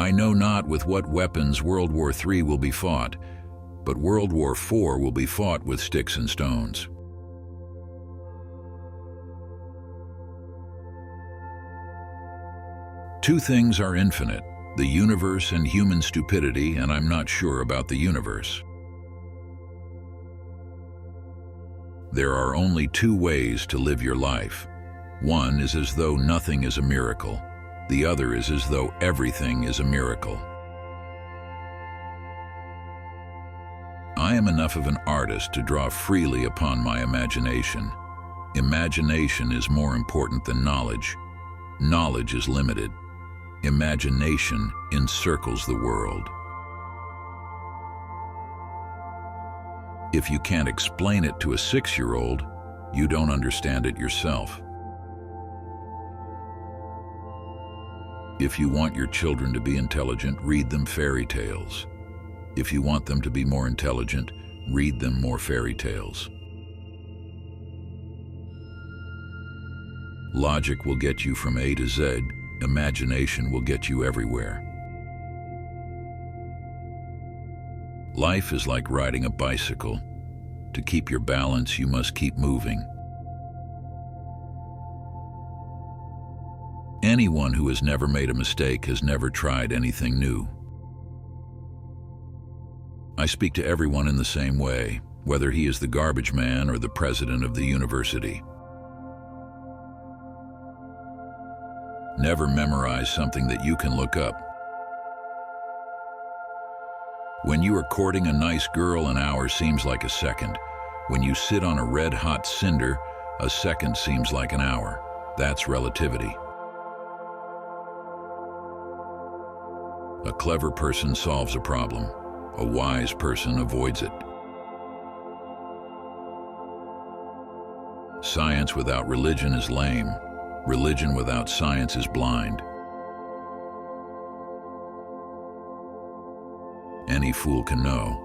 I know not with what weapons World War III will be fought, but World War IV will be fought with sticks and stones. Two things are infinite, the universe and human stupidity, and I'm not sure about the universe. There are only two ways to live your life. One is as though nothing is a miracle. The other is as though everything is a miracle. I am enough of an artist to draw freely upon my imagination. Imagination is more important than knowledge. Knowledge is limited. Imagination encircles the world. If you can't explain it to a 6-year-old, you don't understand it yourself. If you want your children to be intelligent, read them fairy tales. If you want them to be more intelligent, read them more fairy tales. Logic will get you from A to Z. Imagination will get you everywhere. Life is like riding a bicycle. To keep your balance, you must keep moving. Anyone who has never made a mistake has never tried anything new. I speak to everyone in the same way, whether he is the garbage man or the president of the university. Never memorize something that you can look up. When you are courting a nice girl, an hour seems like a second. When you sit on a red-hot cinder, a second seems like an hour. That's relativity. A clever person solves a problem. A wise person avoids it. Science without religion is lame. Religion without science is blind. Any fool can know.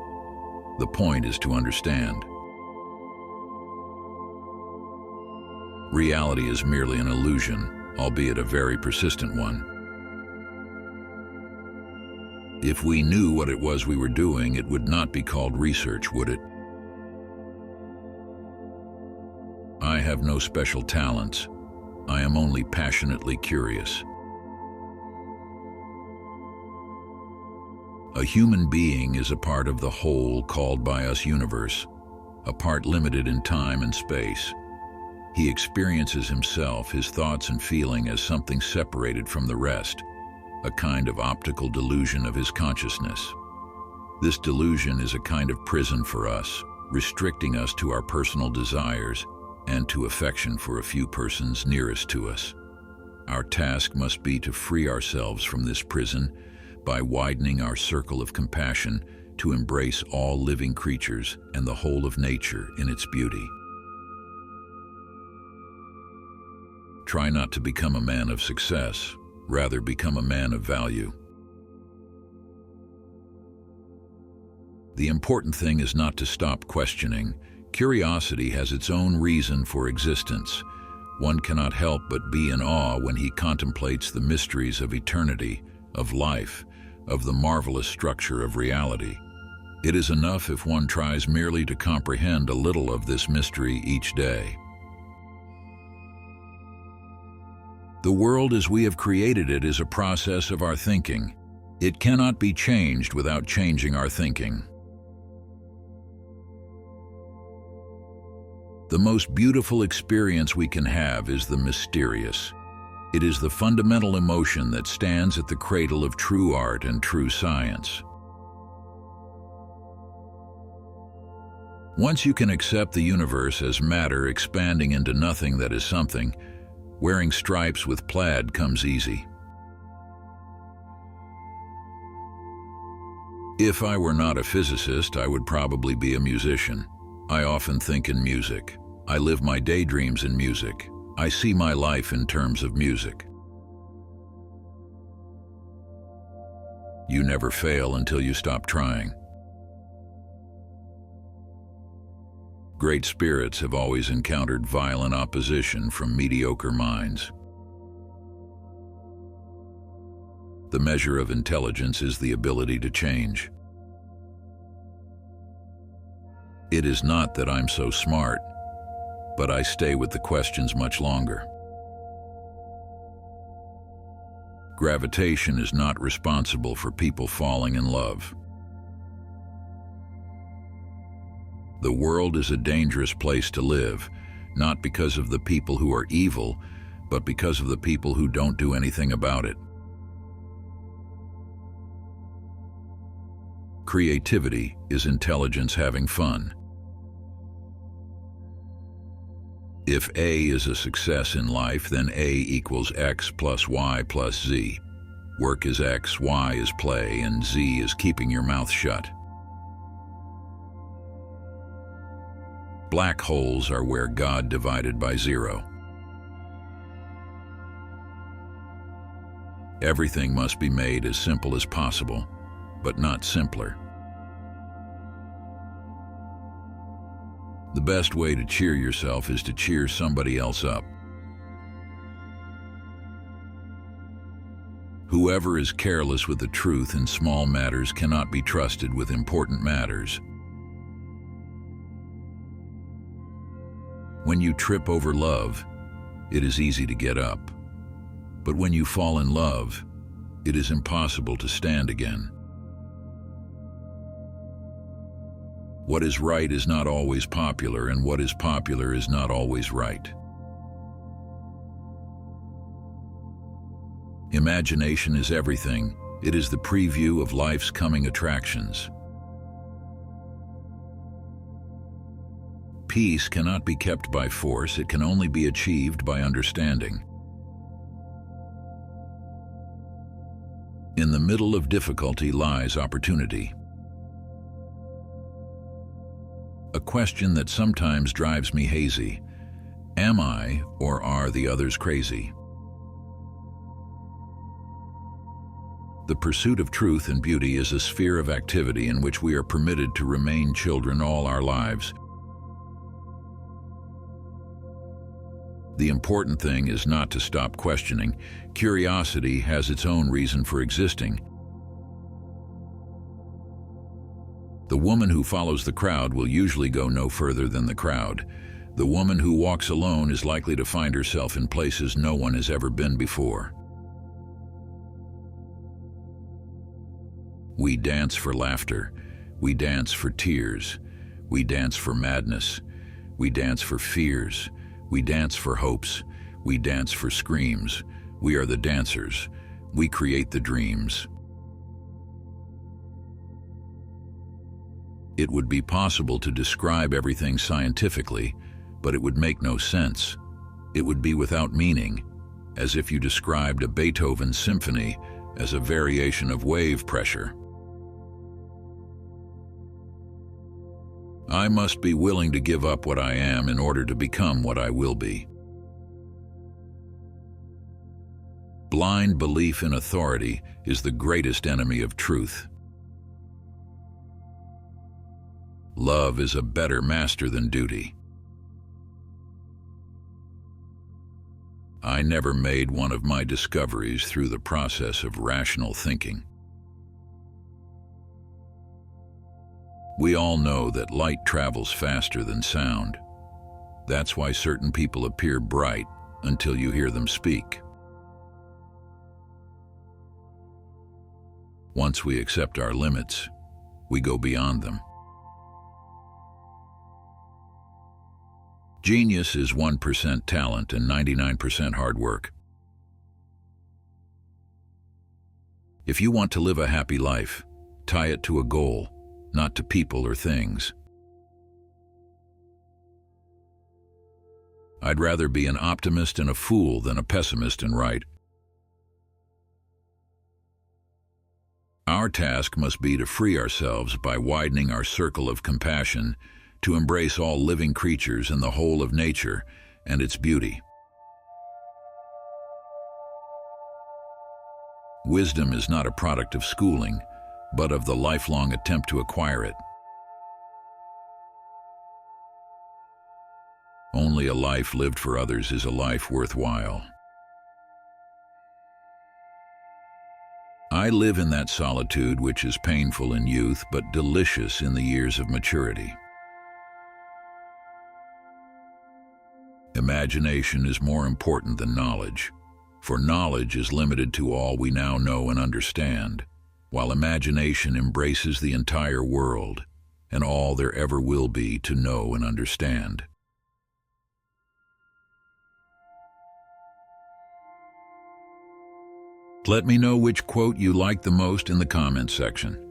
The point is to understand. Reality is merely an illusion, albeit a very persistent one. If we knew what it was we were doing, it would not be called research, would it? I have no special talents. I am only passionately curious. A human being is a part of the whole called by us universe, a part limited in time and space. He experiences himself, his thoughts and feeling as something separated from the rest, a kind of optical delusion of his consciousness. This delusion is a kind of prison for us, restricting us to our personal desires and to affection for a few persons nearest to us. Our task must be to free ourselves from this prison by widening our circle of compassion to embrace all living creatures and the whole of nature in its beauty. Try not to become a man of success. Rather, become a man of value. The important thing is not to stop questioning. Curiosity has its own reason for existence. One cannot help but be in awe when he contemplates the mysteries of eternity, of life, of the marvelous structure of reality. It is enough if one tries merely to comprehend a little of this mystery each day. The world as we have created it is a process of our thinking. It cannot be changed without changing our thinking. The most beautiful experience we can have is the mysterious. It is the fundamental emotion that stands at the cradle of true art and true science. Once you can accept the universe as matter expanding into nothing that is something, wearing stripes with plaid comes easy. If I were not a physicist, I would probably be a musician. I often think in music. I live my daydreams in music. I see my life in terms of music. You never fail until you stop trying. Great spirits have always encountered violent opposition from mediocre minds. The measure of intelligence is the ability to change. It is not that I'm so smart, but I stay with the questions much longer. Gravitation is not responsible for people falling in love. The world is a dangerous place to live, not because of the people who are evil, but because of the people who don't do anything about it. Creativity is intelligence having fun. If A is a success in life, then A equals X plus Y plus Z. Work is X, Y is play, and Z is keeping your mouth shut. Black holes are where God divided by zero. Everything must be made as simple as possible, but not simpler. The best way to cheer yourself is to cheer somebody else up. Whoever is careless with the truth in small matters cannot be trusted with important matters. When you trip over love, it is easy to get up. But when you fall in love, it is impossible to stand again. What is right is not always popular, and what is popular is not always right. Imagination is everything. It is the preview of life's coming attractions. Peace cannot be kept by force, it can only be achieved by understanding. In the middle of difficulty lies opportunity. A question that sometimes drives me hazy: am I or are the others crazy? The pursuit of truth and beauty is a sphere of activity in which we are permitted to remain children all our lives. The important thing is not to stop questioning. Curiosity has its own reason for existing. The woman who follows the crowd will usually go no further than the crowd. The woman who walks alone is likely to find herself in places no one has ever been before. We dance for laughter. We dance for tears. We dance for madness. We dance for fears. We dance for hopes. We dance for screams. We are the dancers. We create the dreams. It would be possible to describe everything scientifically, but it would make no sense. It would be without meaning, as if you described a Beethoven symphony as a variation of wave pressure. I must be willing to give up what I am in order to become what I will be. Blind belief in authority is the greatest enemy of truth. Love is a better master than duty. I never made one of my discoveries through the process of rational thinking. We all know that light travels faster than sound. That's why certain people appear bright until you hear them speak. Once we accept our limits, we go beyond them. Genius is 1% talent and 99% hard work. If you want to live a happy life, tie it to a goal, not to people or things. I'd rather be an optimist and a fool than a pessimist and right. Our task must be to free ourselves by widening our circle of compassion, to embrace all living creatures and the whole of nature and its beauty. Wisdom is not a product of schooling, but of the lifelong attempt to acquire it. Only a life lived for others is a life worthwhile. I live in that solitude which is painful in youth but delicious in the years of maturity. Imagination is more important than knowledge, for knowledge is limited to all we now know and understand, while imagination embraces the entire world and all there ever will be to know and understand. Let me know which quote you like the most in the comments section.